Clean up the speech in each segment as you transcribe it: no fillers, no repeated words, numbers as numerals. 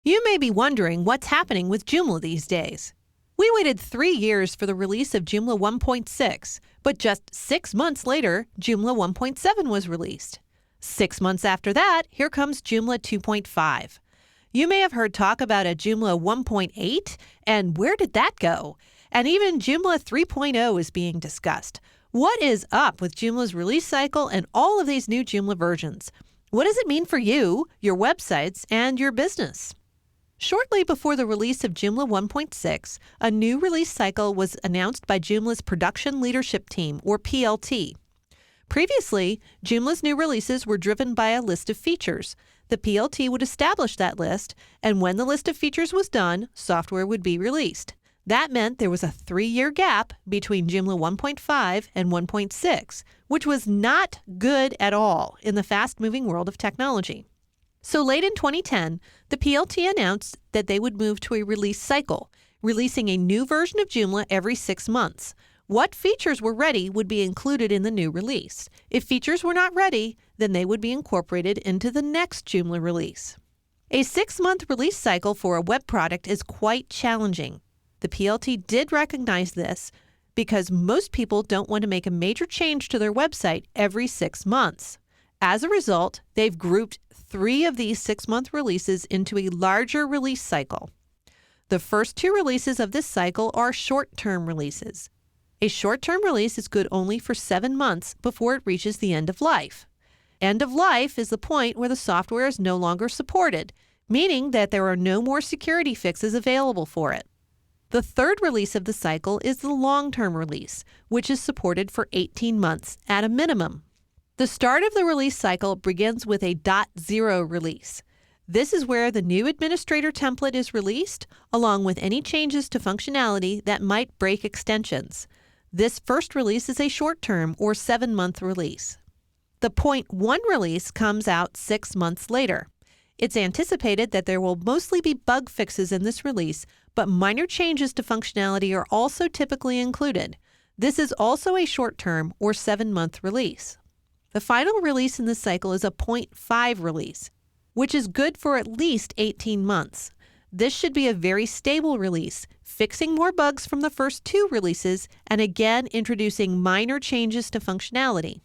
You may be wondering what's happening with Joomla these days. We waited 3 years for the release of Joomla 1.6, but just 6 months later, Joomla 1.7 was released. 6 months after that, here comes Joomla 2.5. You may have heard talk about a Joomla 1.8, and where did that go? And even Joomla 3.0 is being discussed. What is up with Joomla's release cycle and all of these new Joomla versions? What does it mean for you, your websites, and your business? Shortly before the release of Joomla 1.6, a new release cycle was announced by Joomla's Production Leadership Team, or PLT. Previously, Joomla's new releases were driven by a list of features. The PLT would establish that list, and when the list of features was done, software would be released. That meant there was a 3-year gap between Joomla 1.5 and 1.6, which was not good at all in the fast-moving world of technology. So late in 2010, the PLT announced that they would move to a release cycle, releasing a new version of Joomla every 6 months. What features were ready would be included in the new release. If features were not ready, then they would be incorporated into the next Joomla release. A 6-month release cycle for a web product is quite challenging. The PLT did recognize this because most people don't want to make a major change to their website every 6 months. As a result, they've grouped 3 of these 6-month releases into a larger release cycle. The first 2 releases of this cycle are short-term releases. A short-term release is good only for 7 months before it reaches the end of life. End of life is the point where the software is no longer supported, meaning that there are no more security fixes available for it. The third release of the cycle is the long-term release, which is supported for 18 months at a minimum. The start of the release cycle begins with a .0 release. This is where the new administrator template is released, along with any changes to functionality that might break extensions. This first release is a short-term or 7-month release. The .1 release comes out 6 months later. It's anticipated that there will mostly be bug fixes in this release, but minor changes to functionality are also typically included. This is also a short-term or 7-month release. The final release in this cycle is a .5 release, which is good for at least 18 months. This should be a very stable release, fixing more bugs from the first 2 releases and again introducing minor changes to functionality.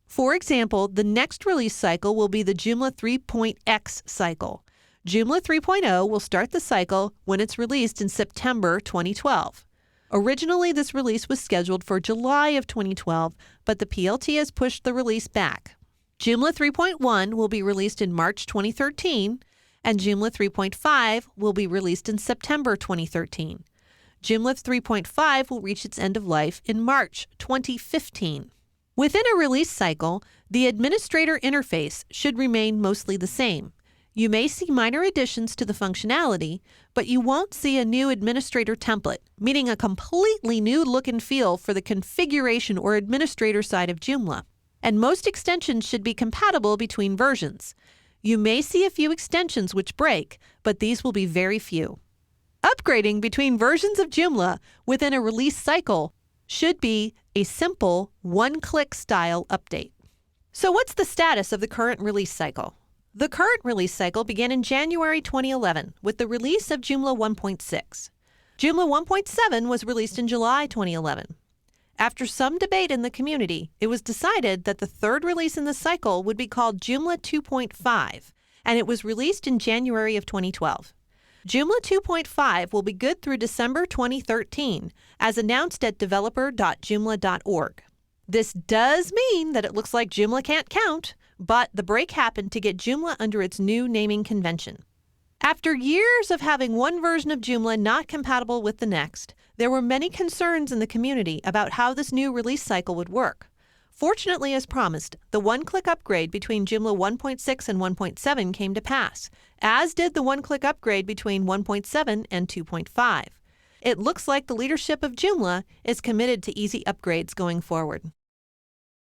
For example, the next release cycle will be the Joomla 3.x cycle. Joomla 3.0 will start the cycle when it's released in September 2012. Originally, this release was scheduled for July of 2012, but the PLT has pushed the release back. Joomla 3.1 will be released in March 2013, and Joomla 3.5 will be released in September 2013. Joomla 3.5 will reach its end of life in March 2015. Within a release cycle, the administrator interface should remain mostly the same. You may see minor additions to the functionality, but you won't see a new administrator template, meaning a completely new look and feel for the configuration or administrator side of Joomla. And most extensions should be compatible between versions. You may see a few extensions which break, but these will be very few. Upgrading between versions of Joomla within a release cycle should be a simple one-click style update. So what's the status of the current release cycle? The current release cycle began in January 2011 with the release of Joomla 1.6. Joomla 1.7 was released in July 2011. After some debate in the community, it was decided that the third release in the cycle would be called Joomla 2.5, and it was released in January of 2012. Joomla 2.5 will be good through December 2013, as announced at developer.joomla.org. This does mean that it looks like Joomla can't count, but the break happened to get Joomla under its new naming convention. After years of having one version of Joomla not compatible with the next, there were many concerns in the community about how this new release cycle would work. Fortunately, as promised, the one-click upgrade between Joomla 1.6 and 1.7 came to pass, as did the one-click upgrade between 1.7 and 2.5. It looks like the leadership of Joomla is committed to easy upgrades going forward.